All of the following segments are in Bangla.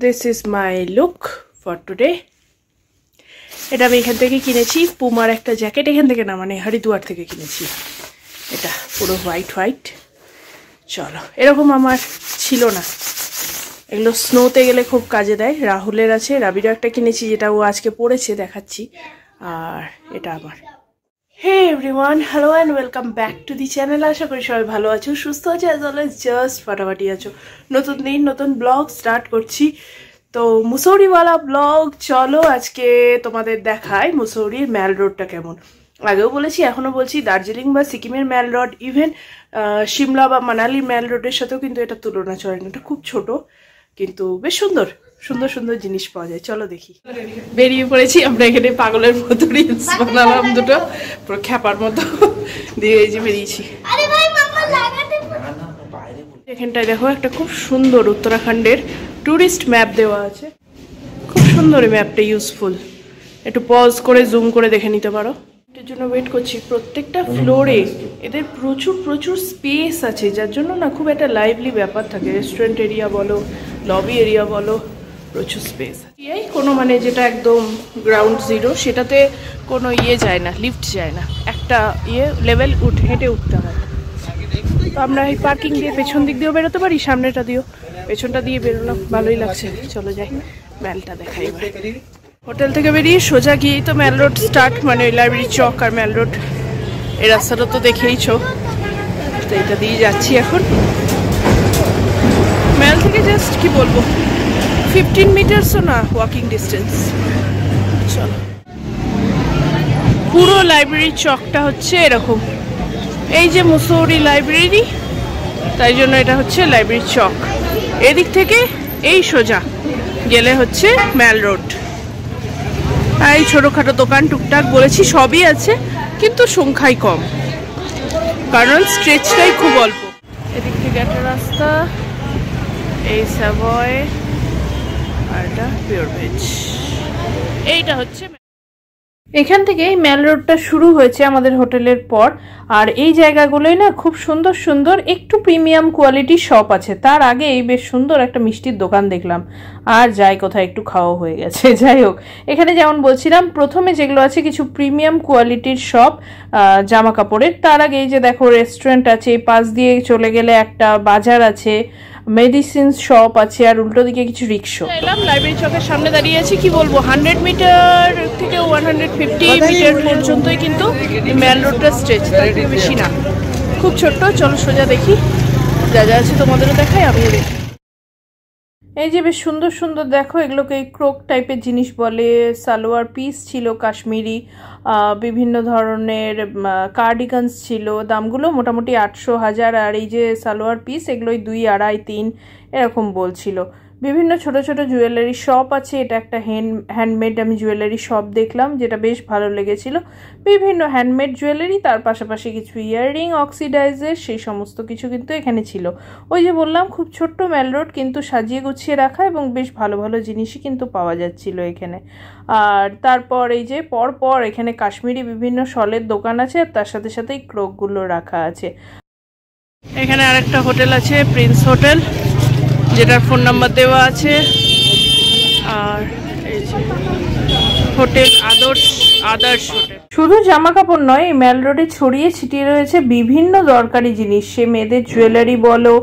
This is my look for today. এটা আমি এখান থেকে কিনেছি, পুমার একটা জ্যাকেট এখান থেকে না, মানে হরিদ্বার থেকে কিনেছি। এটা পুরো হোয়াইট। চলো, এরকম আমার ছিল না, এগুলো স্নোতে গেলে খুব কাজে দেয়। রাহুলের আছে, রাবিরও একটা কিনেছি যেটা ও আজকে পরেছে, দেখাচ্ছি। আর এটা আমার। Hey everyone, hello and welcome back to the channel. আশা করি সবাই ভালো আছো, সুস্থ আছো, অ্যাজ অলওয়েজ জাস্ট ফাটাফাটি আছো। নতুন দিন, নতুন ব্লগ স্টার্ট করছি। তো মুসৌরিওয়ালা ব্লগ, চলো আজকে তোমাদের দেখাই মুসৌরির ম্যাল রোডটা কেমন। আগেও বলেছি, এখনও বলছি, দার্জিলিং বা সিকিমের ম্যাল রোড, ইভেন সিমলা বা মানালির ম্যাল রোডের সাথেও কিন্তু এটা তুলনা চলে না। এটা খুব ছোট কিন্তু বেশ সুন্দর সুন্দর জিনিস পাওয়া যায়। চলো দেখি। বেরিয়ে পড়েছি আমরা, এখানে পাগলের মতো রিলস বানালাম দুটো, পুরো খ্যাপার মতো দিয়ে এই যে বেরিয়েছি। এখানটায় দেখো একটা খুব সুন্দর উত্তরাখণ্ডের ট্যুরিস্ট ম্যাপ দেওয়া আছে, খুব সুন্দর। এই ম্যাপটা ইউজফুল, একটু পজ করে জুম করে দেখে নিতে পারো। এটার জন্য ওয়েট করছি। প্রত্যেকটা ফ্লোরে এদের প্রচুর স্পেস আছে, যার জন্য না খুব একটা লাইভলি ব্যাপার থাকে। রেস্টুরেন্ট এরিয়া বলো, লবি এরিয়া বলো, প্রচুর স্পেস। কোনো মানে যেটা একদম গ্রাউন্ড জিরো, সেটাতে কোনো যায় না, লিফট যায় না, একটা লেভেল হেঁটে উঠতে হয়। তো আমরা এই পার্কিং দিয়ে পেছন দিক দিয়েও বেরোতে পারি, সামনেটা দিয়েও। পেছনটা দিয়ে বেরোলাম, ভালোই লাগছে। চলো যাই, ম্যালটা দেখাই। হোটেল থেকে বেরিয়ে সোজা গিয়েই তো ম্যাল রোড স্টার্ট, মানে লাইব্রেরি চক আর ম্যাল রোড। এই রাস্তাটা তো দেখেইছো, তো এটা দিয়ে যাচ্ছি এখন। ম্যাল থেকে জাস্ট কি বলবো, 15 মিটারসও না ওয়াকিং ডিস্টেন্স। চলো, পুরো লাইব্রেরি চকটা হচ্ছে এরকম। এই যে মুসৌরি লাইব্রেরি, তাই জন্য এটা হচ্ছে লাইব্রেরি চক। এদিক থেকে এই সোজা গেলে হচ্ছে ম্যাল রোড। আর এই ছোটোখাটো দোকান টুকটাক বলেছি সবই আছে, কিন্তু সংখ্যাই কম, কারণ স্ট্রেচটাই খুব অল্প। এদিক থেকে একটা রাস্তা, এই স্যাভয়, আর এটা পিওর ভেজ। এইটা হচ্ছে এখান থেকে ম্যাল রোডটা শুরু হয়েছে আমাদের হোটেলের পর। আর এই জায়গাগুলোই না খুব সুন্দর একটু প্রিমিয়াম কোয়ালিটির শপ আছে। তার আগে এই বেশ সুন্দর একটা মিষ্টির দোকান দেখলাম, আর যাই কোথায় একটু খাওয়া হয়ে গেছে। যাই হোক, এখানে যেমন বলছিলাম, প্রথমে যেগুলো আছে কিছু প্রিমিয়াম কোয়ালিটির শপ জামা কাপড়ের। তার আগে এই যে দেখো রেস্টুরেন্ট আছে, পাশ দিয়ে চলে গেলে একটা বাজার আছে, মেডিসিন শপ আছে, আর উল্টো দিকে কিছু রিক্সা। এলাম লাইব্রেরি চকের সামনে দাঁড়িয়ে আছি। কি বলবো, 100 মিটার থেকে 150 মিটার পর্যন্তই কিন্তু ম্যাল রোডটা স্ট্রেচ, তার থেকে বেশি না, খুব ছোট্ট। চলো সোজা দেখি, যা আছে তোমাদেরও দেখাই, আমিও দেখি। এই যে বেশ সুন্দর দেখো, এগুলোকে ক্রোক টাইপের জিনিস বলে। সালোয়ার পিস ছিল কাশ্মীরি, বিভিন্ন ধরনের কার্ডিগানস ছিল। দামগুলো মোটামুটি 800, 1000। আর এই যে সালোয়ার পিস, এগুলোই 2, 2.5, 3 এরকম বলছিল। বিভিন্ন ছোট জুয়েলারি শপ আছে। এটা একটা হ্যান্ডমেড আমি জুয়েলারি শপ দেখলাম, যেটা বেশ ভালো লেগেছিল। বিভিন্ন হ্যান্ডমেড জুয়েলারি, তার পাশাপাশি কিছু ইয়াররিং, অক্সিডাইজের, সেই সমস্ত কিছু কিন্তু এখানে ছিল। ওই যে বললাম, খুব ছোট্ট ম্যাল রোড, কিন্তু সাজিয়ে গুছিয়ে রাখা, এবং বেশ ভালো জিনিসই কিন্তু পাওয়া যাচ্ছিল এখানে। আর তারপর এই যে পর এখানে কাশ্মীরি বিভিন্ন শলের দোকান আছে, আর তার সাথে এই ক্রোকগুলো রাখা আছে। এখানে আরেকটা হোটেল আছে, প্রিন্স হোটেল, যেটার ফোন নাম্বার দেওয়া আছে। আর এই যে হোটেল আদর্শ হোটেল। শুধু জামা কাপড় নয়, এই ম্যাল রোডে ছড়িয়ে ছিটিয়ে রয়েছে বিভিন্ন দরকারি জিনিস। সে মেয়েদের জুয়েলারি বলো,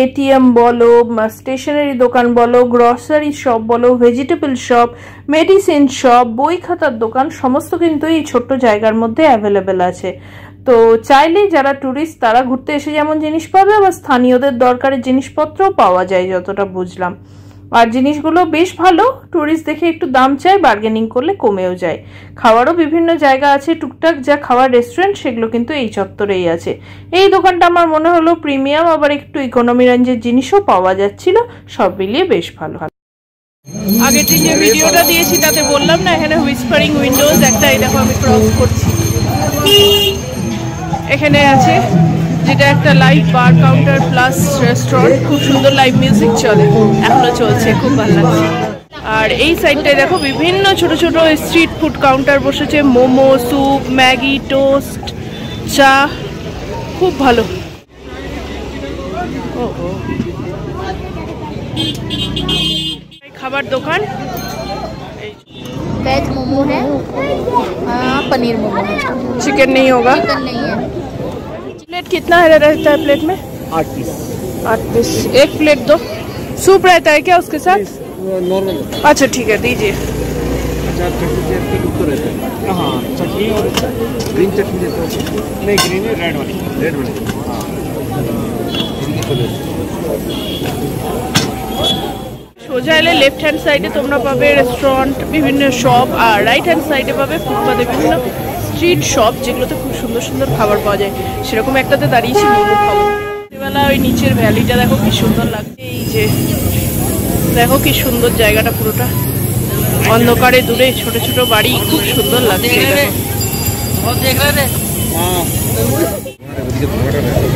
এটিএম বলো, স্টেশনারি দোকান বলো, গ্রসারি শপ বলো, ভেজিটেবল শপ, মেডিসিন শপ, বই খাতার দোকান, সমস্ত কিন্তু এই ছোট্ট জায়গার মধ্যে অ্যাভেলেবেল আছে। তো চাইলে যারা ট্যুরিস্ট, তারা ঘুরতে এসে যেমন জিনিস পাবে, আবার স্থানীয়দের দরকারি জিনিসপত্রও পাওয়া যায় যতটা বুঝলাম। আর জিনিসগুলো বেশ ভালো, ট্যুরিস্ট দেখে একটু দাম চায়, বার্গেনিং করলে কমেও যায়। খাওয়ারও বিভিন্ন জায়গা আছে, টুকটাক যা খাওয়ার রেস্টুরেন্ট, সেগুলো কিন্তু এই চত্বরেই আছে। এই দোকানটা আমার মনে হলো প্রিমিয়াম, আবার একটু ইকোনমি রেঞ্জের জিনিসও পাওয়া যাচ্ছিল। সব মিলিয়ে বেশ ভালো। আগের দিন যে ভিডিওটা দিয়েছি তাতে বললাম না, এখানে হুইসপারিং উইন্ডোজ একটা, এই দেখো আমি ক্রস করছি, এখানে আছে, যেটা একটা লাইভ বার কাউন্টার প্লাস রেস্টুরেন্ট। খুব সুন্দর লাইভ মিউজিক চলে, এখনো চলছে, খুব ভালো লাগছে। আর এই সাইডটায় দেখো বিভিন্ন ছোট স্ট্রিট ফুড কাউন্টার বসেছে, মোমো, স্যুপ, ম্যাগি, টোস্ট, চা, খুব ভালো। খাবার দোকান। वेज मोमो है, पनीर मोमो है। चिकन नहीं होगा? चिकन नहीं है। प्लेट कितना है रहता है प्लेट में? 8 पीस। 8 पीस। एक प्लेट दो। सूप रहता है क्या उसके साथ? नॉर्मल। अच्छा ठीक है दीजिए। अच्छा चटनी तो रहता है। हाँ चटनी और ग्रीन चटनी देते हो? नहीं ग्रीन है, रेड वाली। रेड वाली हाँ। সোজা এলে লেফট হ্যান্ড সাইডে তোমরা পাবে রেস্টুরেন্ট, বিভিন্ন শপ, আর রাইট হ্যান্ড সাইডে পাবে ফুটপাতে বিভিন্ন স্ট্রিট শপ, যেগুলোতে খুব সুন্দর সুন্দর খাবার পাওয়া যায়। সেরকম একটাতে দাঁড়িয়েছি মোমো খাবো। রাত্রিবেলা ওই নিচের ভ্যালিটা দেখো কি সুন্দর লাগছে। এই যে দেখো কি সুন্দর জায়গাটা, পুরোটা অন্ধকারে দূরে ছোট ছোট বাড়ি, খুব সুন্দর লাগছে।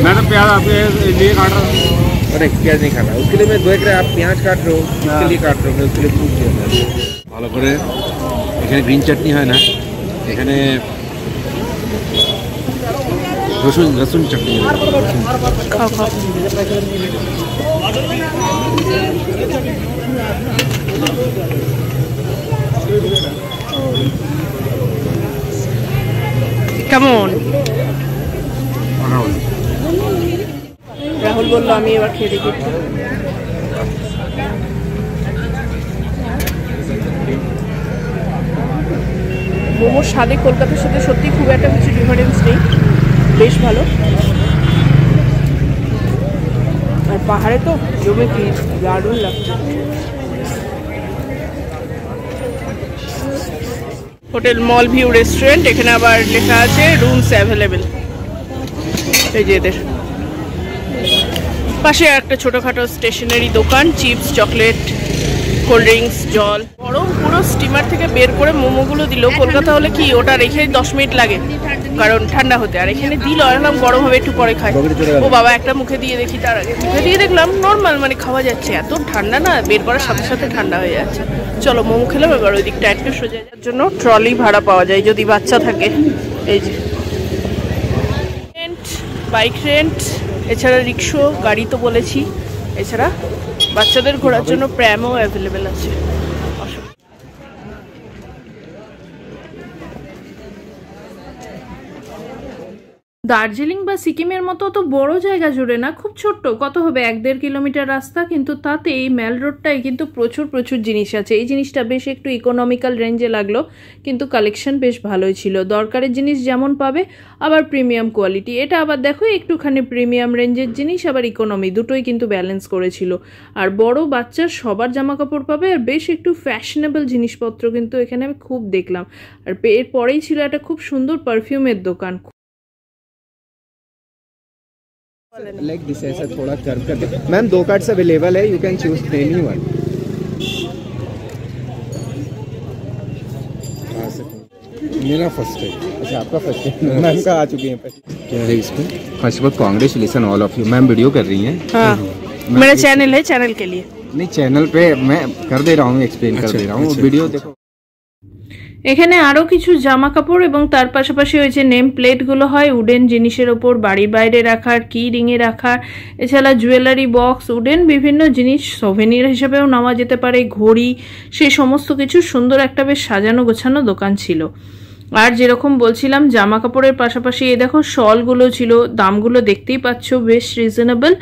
मैडम प्याज आपके लिए काट रहा हूँ। अरे प्याज नहीं खाना, उसके लिए मैं देख रहा आप प्याज काट रहे हो, उसके लिए काट रहे हो, मैं उसके लिए पूछ रहा हूँ। ভালো করে এখানে গ্রিন চাটনি হয় না, এখানে রসুন চাটনি। খাও খাও। কেমন? রাহুল বললো আমি এবার খেয়ে দেখি। মোমোর স্বাদে কলকাতার সাথে সত্যি খুব একটা কিছু ডিফারেন্স নেই, বেশ ভালো। আর পাহাড়ে তো জমে কি দারুণ লাগছে। হোটেল মল ভিউ রেস্টুরেন্ট, এখানে আবার লেখা আছে রুমস অ্যাভেলেবেল। এই যে এদের পাশে একটা ছোটখাটো স্টেশনারি দোকান, চিপস, চকলেট, কোল্ড ড্রিঙ্কস, জল। গরম পুরো স্টিমার থেকে বের করে মোমোগুলো দিল। কলকাতা হলে কি ওটা রেখে 10 মিনিট লাগে কারণ ঠান্ডা হতে, আর এখানে দিল এরকম গরম হবে একটু পরে খাই। ও বাবা একটা মুখে দিয়ে দেখি, তার আগে মুখে দিয়ে দেখলাম নর্মাল মানে খাওয়া যাচ্ছে, এত ঠান্ডা না বের করার সাথে সাথে ঠান্ডা হয়ে যাচ্ছে। চলো মোমো খেলাম, এবার ওই দিকটা একটু সোজা যাওয়ার জন্য ট্রলি ভাড়া পাওয়া যায় যদি বাচ্চা থাকে। এই যে রেন্ট, বাইক রেন্ট, এছাড়া রিক্সা, গাড়ি তো বলেছি, এছাড়া বাচ্চাদের ঘোরার জন্য প্র্যামও অ্যাভেলেবেল আছে। দার্জিলিং বা সিকিমের মতো তো বড় জায়গা জুড়ে না, খুব ছোট্ট, কত হবে 1-1.5 কিলোমিটার রাস্তা, কিন্তু তাতে এই ম্যাল রোডটাই কিন্তু প্রচুর প্রচুর জিনিস আছে। এই জিনিসটা বেশ একটু ইকোনমিক্যাল রেঞ্জে লাগলো, কিন্তু কালেকশন বেশ ভালোই ছিল। দরকারের জিনিস যেমন পাবে, আবার প্রিমিয়াম কোয়ালিটি। এটা আবার দেখো একটুখানি প্রিমিয়াম রেঞ্জের জিনিস, আবার ইকোনমি, দুটোই কিন্তু ব্যালেন্স করেছিল। আর বড় বাচ্চার সবার জামা কাপড় পাবে, আর বেশ একটু ফ্যাশনেবল জিনিসপত্র কিন্তু এখানে আমি খুব দেখলাম। আর এরপরেই ছিল একটা খুব সুন্দর পারফিউমের দোকান। लाइक दिस ऐसा थोड़ा कर्व कर दे। मैम 2 कार्ड्स अवेलेबल है, you can choose any one. मेरा फर्स्ट है। अच्छा आपका फर्स्ट है, मैम का आ चुकी है। क्या है इसमें? First of all congratulation all of you. Ma'am video कर रही हैं। हाँ मेरा चैनल है, चैनल के लिए नहीं, चैनल पे मैं कर दे रहा हूँ, एक्सप्लेन कर दे रहा हूँ, वीडियो देखो। এখানে আরো কিছু জামা কাপড় এবং তার পাশাপাশি ওই যে নেম প্লেটগুলো হয় উডেন জিনিসের ওপর বাড়ির বাইরে রাখার, কি রিংয়ে রাখার, এছাড়া জুয়েলারি বক্স, উডেন বিভিন্ন জিনিস সোভেনির হিসেবেও নেওয়া যেতে পারে, ঘড়ি, সেই সমস্ত কিছু সুন্দর একটা বেশ সাজানো গোছানো দোকান ছিল। আর যেরকম বলছিলাম জামা কাপড়ের পাশাপাশি এই দেখো শলগুলো ছিল, দামগুলো দেখতেই পাচ্ছ বেশ রিজনেবল।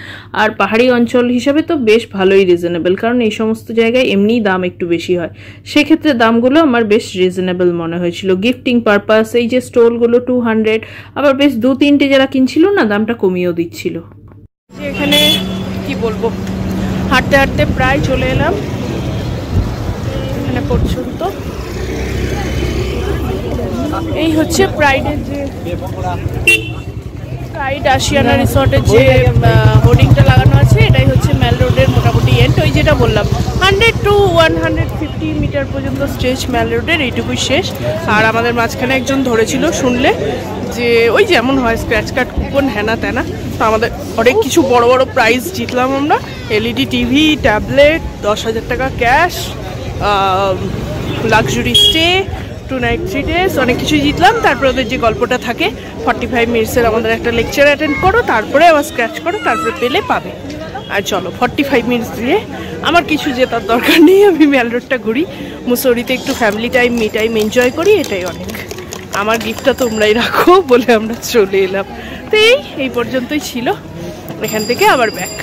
আর পাহাড়ি অঞ্চল হিসাবে তো বেশ ভালোই রিজনেবল, কারণ এই সমস্ত জায়গায় এমনিই দাম একটু বেশি হয়, সেক্ষেত্রে দামগুলো আমার বেশ রিজনেবল মনে হয়েছিল। গিফটিং পারপাস এই যে স্টোলগুলো 200, আবার বেশ 2-3টে যারা কিনছিল না দামটা কমিয়েও দিচ্ছিল। এখানে কি বলবো, হাঁটতে হাঁটতে প্রায় চলে এলাম এখানে পর্যন্ত। এই হচ্ছে প্রাইডের যে প্রাইড আশিয়ানা রিসর্টের যে হোর্ডিংটা লাগানো আছে, এটাই হচ্ছে ম্যাল রোডের মোটামুটি এন্ড। ওই যেটা বললাম 100 to 150 মিটার পর্যন্ত স্ট্রেচ ম্যাল রোডের, এইটুকুই শেষ। আর আমাদের মাঝখানে একজন ধরেছিল, শুনলে যে ওই যেমন হয় স্ক্র্যাচ কার্ড, কুপন, হ্যানা ত্যানা। তো আমাদের অনেক কিছু বড় বড় প্রাইজ জিতলাম আমরা, LED টিভি, ট্যাবলেট, 10,000 টাকা cash, luxury stay, 2 night 3 days, অনেক কিছুই জিতলাম। তারপরে ওদের যে গল্পটা থাকে 45 মিনিটসের আমাদের একটা লেকচার অ্যাটেন্ড করো, তারপরে আবার স্ক্র্যাচ করো, তারপরে পেলে পাবে। আর চলো 45 মিনিটস দিয়ে আমার কিছু জেতার দরকার নেই, আমি ম্যাল রোডটা ঘুরি, মুসৌরিতে একটু family time me time enjoy করি, এটাই অনেক। আমার গিফটটা তোমরাই রাখো বলে আমরা চলে এলাম। তো এই পর্যন্তই ছিল, এখান থেকে আবার ব্যাক।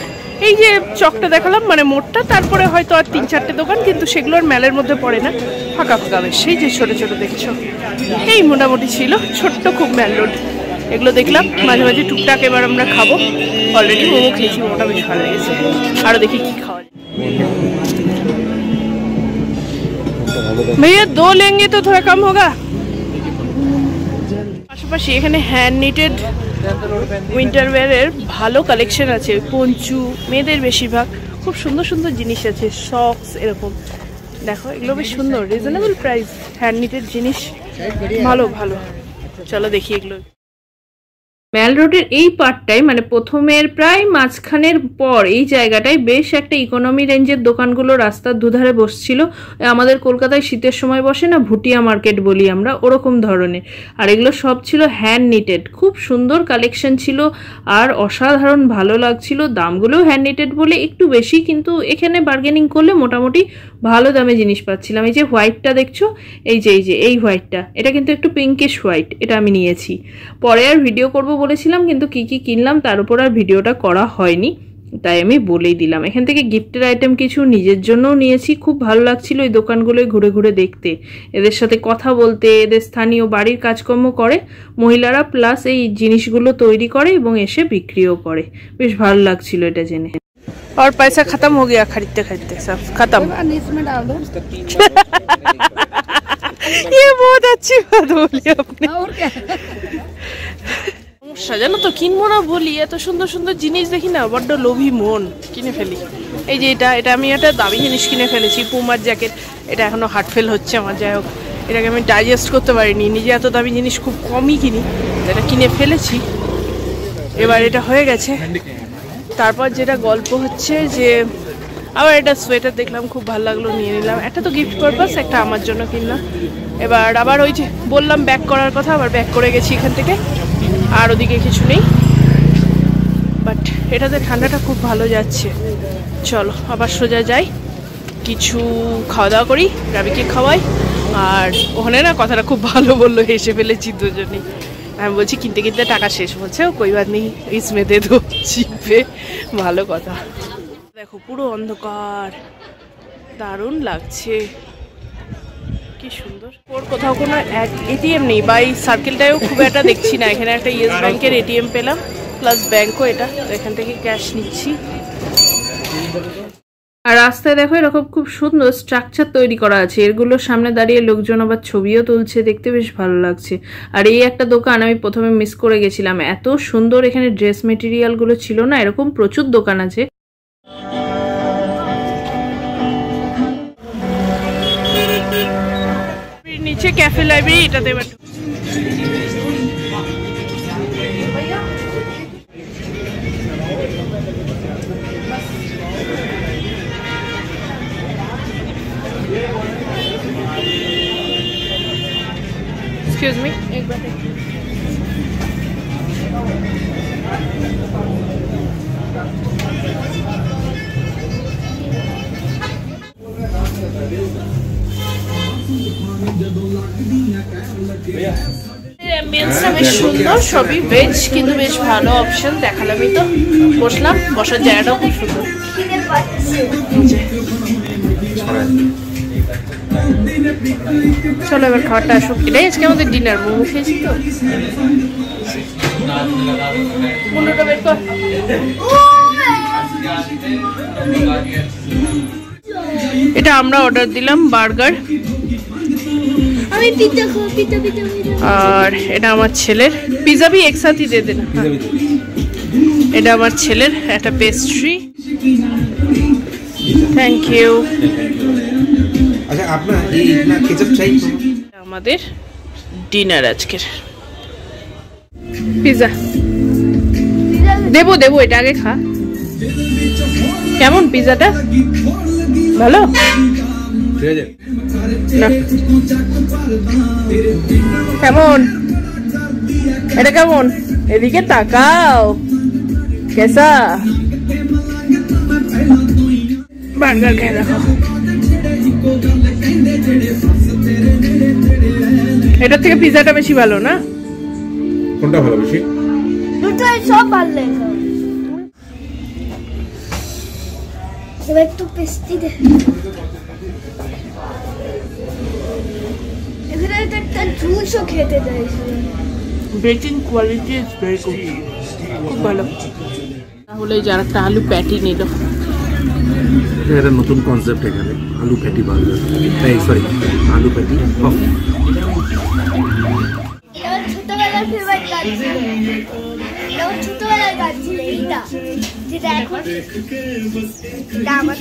এই যে চকটা দেখালাম মানে মোড়টা, তারপরে হয়তো আর 3-4টে দোকান, কিন্তু সেগুলো আর ম্যালের মধ্যে পড়ে না, ফাঁকা ফাঁকা বেশ। সেই যে ছোট ছোট দেখছো, এই মোটামুটি ছিল ছোট্ট খুব ম্যাল রোড। এগুলো দেখলাম মাঝে মাঝে টুকটাক। এবার আমরা খাবো, অলরেডি মোমো খেয়েছি, মোমোটা বেশ ভালো লেগেছে। আরও দেখি কি খাওয়া যায়। भैया 2 लेंगे तो थोड़ा कम होगा। পাশাপাশি এখানে হ্যান্ড নিটেড উইন্টার ওয়্যারের ভালো কালেকশন আছে, পঞ্চু মেয়েদের বেশিরভাগ, খুব সুন্দর সুন্দর জিনিস আছে, সক্স এরকম দেখো, এগুলো বেশ সুন্দর, রিজনেবল প্রাইস, হ্যান্ড নিটেড জিনিস ভালো ভালো। চলো দেখি এগুলো। ম্যাল রোডের এই পার্টটাই মানে প্রথমের প্রায় মাঝখানের পর এই জায়গাটায় বেশ একটা ইকোনমি রেঞ্জের দোকানগুলো রাস্তার দুধারে বসছিল। আমাদের কলকাতায় শীতের সময় বসে না, ভুটিয়া মার্কেট বলি আমরা, ওরকম ধরনের। আর এগুলো সব ছিল হ্যান্ড নিটেড, খুব সুন্দর কালেকশন ছিল আর অসাধারণ ভালো লাগছিল। দামগুলোও হ্যান্ড নিটেড বলে একটু বেশি, কিন্তু এখানে বার্গেনিং করলে মোটামুটি ভালো দামে জিনিস পাচ্ছিলাম। এই যে হোয়াইটটা দেখছো, এই যে এই হোয়াইটটা, এটা কিন্তু একটু পিঙ্কিশ হোয়াইট, এটা আমি নিয়েছি। পরে আর ভিডিও করব বলেছিলাম, কিন্তু কি কি কিনলাম তার উপর আর ভিডিওটা করা হয়নি, তাই আমি বলেই দিলাম। এখান থেকে গিফটের আইটেম কিছু নিজের জন্যও নিয়েছি, খুব ভালো লাগছিল এই দোকানগুলোয় ঘুরে ঘুরে দেখতে, এদের সাথে কথা বলতে। এদের স্থানীয় বাড়ির কাজকর্ম করে মহিলারা, প্লাস এই জিনিসগুলো তৈরি করে এবং এসে বিক্রিও করে, বেশ ভালো লাগছিল এটা জেনে। और पैसा खत्म हो गया खरीदते खरीदते, सब खत्म। इसमें डाल दो। ये बहुत अच्छी बात बोली आपने। और क्या সাজানো তো কিনবো না বলি, এত সুন্দর সুন্দর জিনিস দেখি না, বড্ড লোভী মন, কিনে ফেলি। এই যে এটা আমি একটা দামি জিনিস কিনে ফেলেছি, পুমার জ্যাকেট, এটা এখনো হার্ট ফেল হচ্ছে আমার, যাই হোক এটাকে আমি ডাইজেস্ট করতে পারিনি, নিজে এত দামি জিনিস খুব কমই কিনি, এটা কিনে ফেলেছি, এবার এটা হয়ে গেছে। তারপর যেটা গল্প হচ্ছে যে আবার এটা সোয়েটার দেখলাম, খুব ভালো লাগলো, নিয়ে নিলাম। একটা তো গিফট পারপাস, একটা আমার জন্য কিনলাম। এবার আবার ওই যে বললাম ব্যাক করার কথা, আবার ব্যাক করে গেছি এখান থেকে, আর ওদিকে কিছু নেই। বাট এটাতে ঠান্ডাটা খুব ভালো যাচ্ছে। চলো আবার সোজা যাই, কিছু খাওয়া দাওয়া করি, রাবিকে খাওয়াই। আর ওখানে না কথাটা খুব ভালো বললো, হেসে ফেলেছি দুজনেই। আমি বলছি কিনতে কিনতে টাকা শেষ, বলছে ও কই বাত নেই, ইসমে দে দো, চিপে, ভালো কথা। দেখো পুরো অন্ধকার, দারুণ লাগছে, কি সুন্দর। ওর কোথাও কোনো এটিএম নেই, বা এই সার্কেলটাও খুব একটা দেখছি না। এখানে একটা ইয়েস ব্যাংকের এটিএম পেলাম, প্লাস ব্যাংকও এটা, তো এখান থেকে ক্যাশ নিচ্ছি। আর রাস্তায় দেখো এরকম খুব সুন্দর স্ট্রাকচার তৈরি করা আছে, এগুলোর সামনে দাঁড়িয়ে লোকজন আবার ছবিও তুলছে, দেখতে বেশ ভালো লাগছে। আর এই একটা দোকান আমি প্রথমে মিস করে গেছিলাম, এত সুন্দর এখানে ড্রেস মেটেরিয়ালগুলো ছিল না, এরকম প্রচুর দোকান আছে। নিচে ক্যাফে লাইব্রেরি, এটাতে এবার एक्सक्यूज मी एक बार অ্যাম্বিয়েন্সটা বেশ সুন্দর, সবই ভেজ কিন্তু বেশ ভালো অপশন। দেখালামই তো, বসলাম, বসার জায়গাটাও খুব সুন্দর। চলো এবার খাবারটা আসুক। এটাই আজকে আমাদের ডিনার, মোমো খেয়েছি তো। মুন্ডুটা বের কর। এটা আমরা অর্ডার দিলাম বার্গার, আর এটা আমার ছেলের পিজা भी एक साथ ही दे देना। এটা আমার ছেলের একটা পেস্ট্রি, থ্যাংক ইউ। আচ্ছা আপনার এই ইতনা কেচাপ চাই। আমাদের ডিনার আজকের পিজা দেবো, এটা আগে খা। কেমন পিজাটা? ভালো না? কেমন এটা, কেমন? এদিকে তাকাও, কেসা? বার্গার খেয়ে দেখো। এটার থেকে পিজাটা বেশি ভালো না? কোনটা ভালো বেশি? দুটোই সব ভালো লাগে। এবার একটু পেস্ট্রি দে। এখানে একটা জুসও খেতে দেয়। Baking quality is very good, খুব ভালো। তাহলে যারা একটা আলু প্যাটি নিল, এটা নতুন কনসেপ্ট এখানে, আলু প্যাটি বার্গার, এই সরি আলু প্যাটি পফ। ছোটবেলার ফেভারিট গান ছিল, ছোটবেলার গান ছিল এইটা, যেটা এখন আমার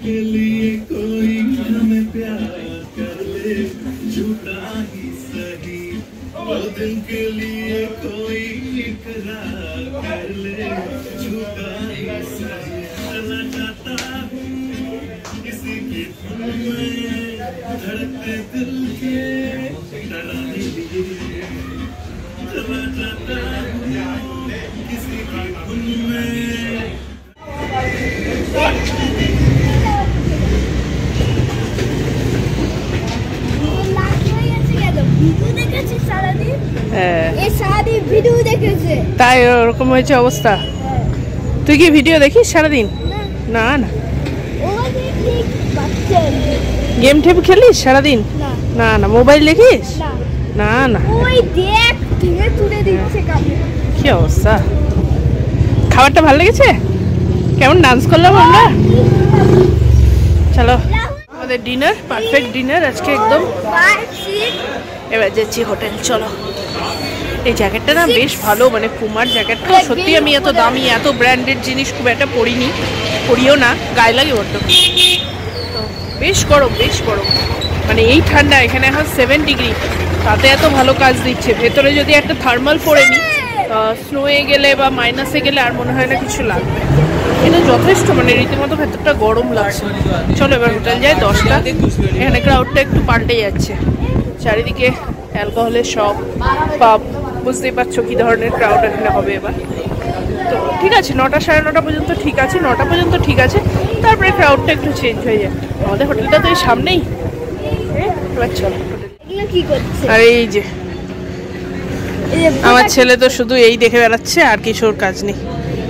के लिए कोई हमें प्यार कर ले, झूठा ही सही, वो दिल के लिए कोई इकरार कर ले, झूठा ही सही। चला जाता हूँ किसी की धुन में, धड़कते दिल के डराने लिए, चला जाता हूँ किसी की धुन में। তাই ওরকম হয়েছে অবস্থা। তুই কি ভিডিও দেখিস সারাদিন? না না। গেম টেপ খেলিস সারাদিন? না না। মোবাইল দেখিস? না না। কি অবস্থা? খাবারটা ভালো লেগেছে? কেমন ডান্স করলাম আমরা? চলো, আমাদের ডিনার, পারফেক্ট ডিনার আজকে একদম। এবার যাচ্ছি হোটেল। চলো। এই জ্যাকেটটা না বেশ ভালো, মানে পুমার জ্যাকেটটা সত্যি। আমি এত দামি এত ব্র্যান্ডেড জিনিস খুব একটা পরিনি, পরিও না, গায়ে লাগে বড্ড। তো বেশ গরম, বেশ গরম, মানে এই ঠান্ডা। এখানে এখন 7 ডিগ্রি, তাতে এত ভালো কাজ দিচ্ছে। ভেতরে যদি একটা থার্মাল পরে নিই, স্নোয়ে গেলে বা মাইনাসে গেলে আর মনে হয় না কিছু লাগবে। এটা যথেষ্ট, মানে রীতিমতো ভেতরটা গরম লাগছে। চলো এবার হোটেল যাই। 10টা। এখানে ক্রাউডটা একটু পাল্টে যাচ্ছে, চারিদিকে অ্যালকোহলের শপ, পাব, বুঝতেই পারছো কি ধরনের ক্রাউড এখানে হবে এবার। তো ঠিক আছে, 9টা সাড়ে 9টা পর্যন্ত ঠিক আছে, 9টা পর্যন্ত ঠিক আছে, তারপরে ক্রাউডটা একটু চেঞ্জ হয়ে যায়। আমাদের হোটেলটা তো এই সামনেই। এবার চলো। আর এই যে আমার ছেলে তো শুধু এই দেখে বেড়াচ্ছে, আর কিছুর কাজ নেই।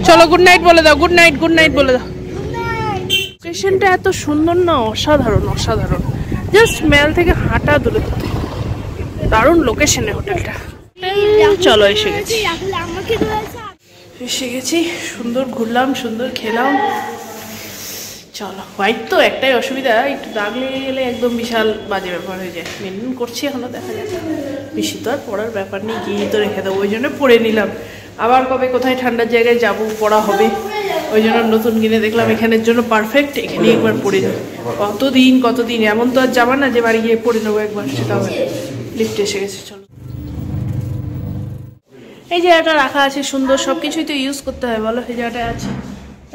চলো গুড নাইট বলে দাও, গুড নাইট, গুড নাইট বলে দাও। স্টেশনটা এত সুন্দর না, অসাধারণ অসাধারণ। জাস্ট মেল থেকে হাঁটা দূরত্বে, দারুণ লোকেশনে হোটেলটা। চলো এসে গেছি, এসে গেছি। সুন্দর ঘুরলাম, সুন্দর খেলাম। চলো। হোয়াইট তো একটাই অসুবিধা, একটু দাগ লেগে গেলে একদম বিশাল বাজে ব্যাপার হয়ে যায়। মেনটেন করছি এখনো, দেখা যাচ্ছে। বেশি তো আর পড়ার ব্যাপার নেই, গিয়ে তো রেখে দেবো, ওই জন্য পরে নিলাম। আবার কবে কোথায় ঠান্ডার জায়গায় যাব, পড়া হবে, ওই জন্য নতুন কিনে দেখলাম এখানের জন্য পারফেক্ট। এখানে একবার পরে নিই। কতদিন এমন তো আর যাবা না যে বাড়ি গিয়ে পরে নেবো একবার, সেটা হবে। লিফট এসে গেছে। চলো। এই জায়গাটা রাখা আছে সুন্দর, সবকিছুই তো ইউজ করতে হয় বলো। এই জায়গাটা আছে,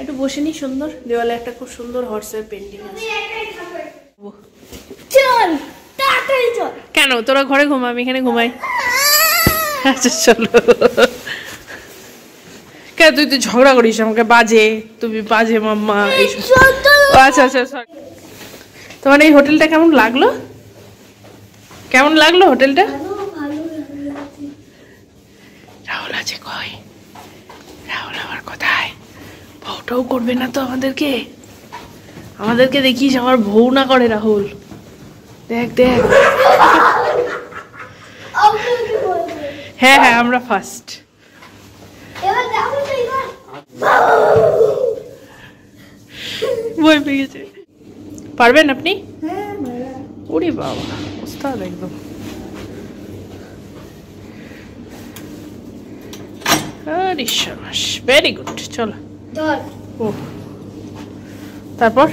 একটু বসে নি। সুন্দর দেওয়ালে একটা খুব সুন্দর হর্সের পেন্টিং আছে। কেন তোরা ঘরে ঘুমা, আমি এখানে ঘুমাই? আচ্ছা চলো। কেন তুই তো ঝগড়া করিস আমাকে, বাজে, তুমি বাজে মাম্মা। আচ্ছা আচ্ছা সরি। তোমার এই হোটেলটা কেমন লাগলো? কেমন লাগলো হোটেলটা? রাহুল আছে কই? রাহুল আবার কোথায়? বউটাও করবে না তো আমাদেরকে? আমাদেরকে দেখিস আমার বউ না করে রাহুল। দেখ দেখ। হ্যাঁ হ্যাঁ আমরা ফার্স্ট। বই পেয়ে গেছে। পারবেন আপনি? ওরে বাবা, ওস্তাদ একদম। আরে শাবাশ, ভেরি গুড। চলো। ও তারপর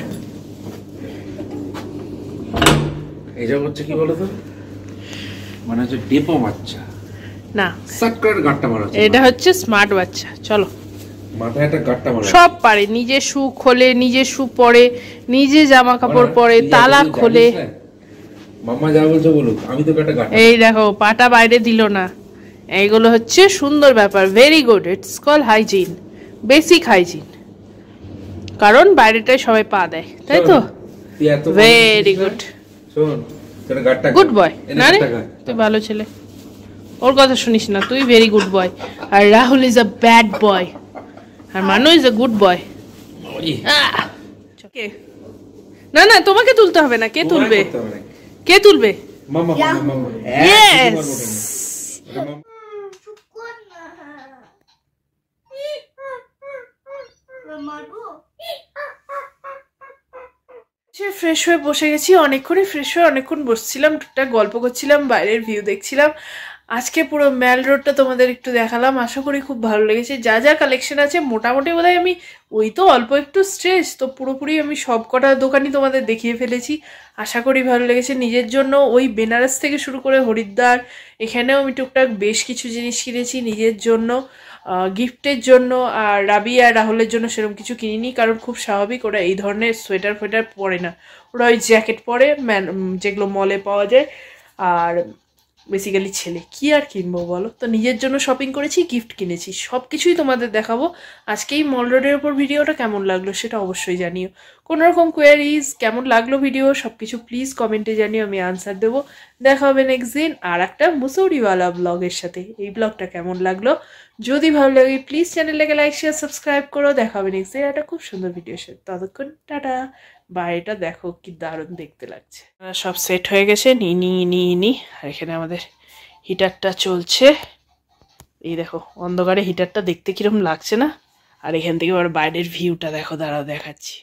এইটা হচ্ছে কি বলতো, মানে হচ্ছে ডেপো বাচ্চা না, সাকরার গাট্টা মারা। এটা হচ্ছে স্মার্ট বাচ্চা। চলো। মাথায় একটা গাট্টা মারা, সব পারে, নিজে শু খোলে, নিজে শু পরে, নিজে জামা কাপড় পরে, তালা খোলে। মাম্মা যা বলছো বলুক, আমি তো একটা গাটা। এই দেখো পাটা বাইরে দিল না, এইগুলো হচ্ছে সুন্দর ব্যাপার। Very good, it's call hygiene, basic hygiene, কারণ বাইরেটাই সবাই পা দেয়, তাই তো? তুই এত ভেরি গুড, শোন তোর গাটটা গুড বয়। না রে তুই ভালো ছেলে, ওর কথা শুনিস না, তুই ভেরি গুড বয়। আর Rahul is a bad boy, আর Manu is a good boy. না না তোমাকে তুলতে হবে না, কে তুলবে? কে তুলবে? মাম্মা মাম্মা। ইয়েস, ফ্রেশ হয়ে বসে গেছি, অনেকক্ষণই ফ্রেশ হয়ে অনেকক্ষণ বসছিলাম, টুকটাক গল্প করছিলাম, বাইরের ভিউ দেখছিলাম। আজকে পুরো ম্যাল রোডটা তোমাদের একটু দেখালাম, আশা করি খুব ভালো লেগেছে। যা যা কালেকশন আছে মোটামুটি বোধহয় আমি ওই তো অল্প একটু স্ট্রেস তো পুরোপুরি আমি সব কটা দোকানই তোমাদের দেখিয়ে ফেলেছি। আশা করি ভালো লেগেছে। নিজের জন্য ওই বেনারস থেকে শুরু করে হরিদ্বার, এখানেও আমি টুকটাক বেশ কিছু জিনিস কিনেছি নিজের জন্য, গিফটের জন্য। আর রাবি আর রাহুলের জন্য সেরকম কিছু কিনিনি, কারণ খুব স্বাভাবিক ওরা এই ধরনের সোয়েটার ফোয়েটার পরে না, ওরা ওই জ্যাকেট পরে যেগুলো মলে পাওয়া যায়। আর বেসিক্যালি ছেলে, কি আর কিনবো বলো? তো নিজের জন্য শপিং করেছি, গিফট কিনেছি, সব কিছুই তোমাদের দেখাবো। আজকে এই মল রোডের ওপর ভিডিওটা কেমন লাগলো সেটা অবশ্যই জানিও। কোনো রকম কোয়ারিজ, কেমন লাগলো ভিডিও, সব কিছু প্লিজ কমেন্টে জানিও, আমি আনসার দেবো। দেখা হবে নেক্সট দিন আর একটা মুসৌরিওয়ালা ব্লগের সাথে। এই ব্লগটা কেমন লাগলো, যদি ভালো লাগে প্লিজ চ্যানেলটাকে লাইক শেয়ার সাবস্ক্রাইব করো। দেখা হবে নেক্সট দিন একটা খুব সুন্দর ভিডিওর সাথে, ততক্ষণ টাটা। বাইরেটা দেখো কি দারুণ দেখতে লাগছে। সব সেট হয়ে গেছে, নি। আর এখানে আমাদের হিটারটা চলছে, এই দেখো অন্ধকারে হিটারটা দেখতে কিরকম লাগছে না? আর এখান থেকে আবার বাইরের ভিউটা দেখো, দাঁড়াও দেখাচ্ছি।